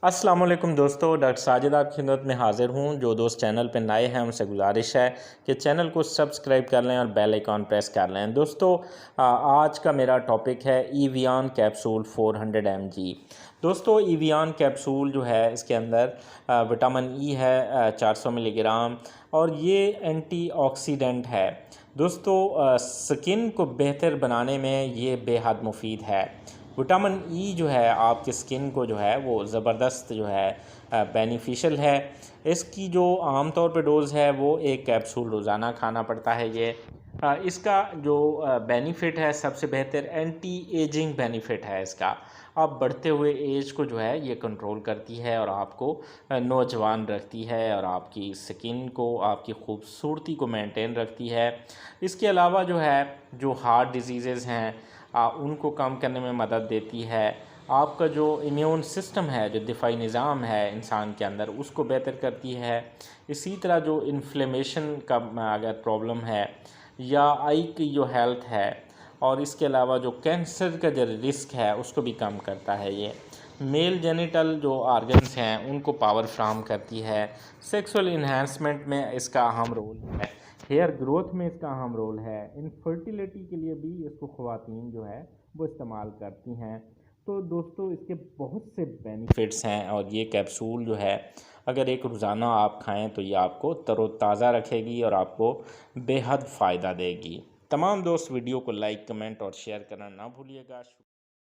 अस्सलाम वालेकुम दोस्तों, डॉक्टर साजिद आपकी खिदमत में हाज़िर हूँ। जो दोस्त चैनल पर नए हैं उनसे गुजारिश है कि चैनल को सब्सक्राइब कर लें और बेल आइकॉन प्रेस कर लें। दोस्तों, आज का मेरा टॉपिक है ईवियान कैप्सूल 400 mg। दोस्तों, ईवियान कैप्सूल जो है इसके अंदर विटामिन ई है 400 मिलीग्राम और ये एंटीऑक्सीडेंट है। दोस्तों, स्किन को बेहतर बनाने में ये बेहद मुफीद है। विटामिन ई जो है आपकी स्किन को जो है वो ज़बरदस्त जो है बेनिफिशियल है। इसकी जो आम तौर पे डोज़ है वो एक कैप्सूल रोज़ाना खाना पड़ता है। ये इसका जो बेनिफिट है सबसे बेहतर एंटी एजिंग बेनिफिट है इसका। आप बढ़ते हुए एज को जो है ये कंट्रोल करती है और आपको नौजवान रखती है और आपकी स्किन को, आपकी खूबसूरती को मेंटेन रखती है। इसके अलावा जो है जो हार्ट डिजीज़ हैं उनको कम करने में मदद देती है। आपका जो इम्यून सिस्टम है, जो दिफाई निज़ाम है इंसान के अंदर, उसको बेहतर करती है। इसी तरह जो इन्फ्लेमेशन का अगर प्रॉब्लम है या आई की जो हेल्थ है, और इसके अलावा जो कैंसर का जो रिस्क है उसको भी कम करता है। ये मेल जेनिटल जो आर्गन्स हैं उनको पावर फ्राहम करती है। सेक्सुअल इन्हांसमेंट में इसका अहम रोल है। हेयर ग्रोथ में इसका अहम रोल है। इनफर्टिलिटी के लिए भी इसको ख़वातीन जो है वो इस्तेमाल करती हैं। तो दोस्तों, इसके बहुत से बेनिफिट्स हैं और ये कैप्सूल जो है अगर एक रोज़ाना आप खाएं तो ये आपको तरोताज़ा रखेगी और आपको बेहद फ़ायदा देगी। तमाम दोस्त वीडियो को लाइक, कमेंट और शेयर करना ना भूलिएगा।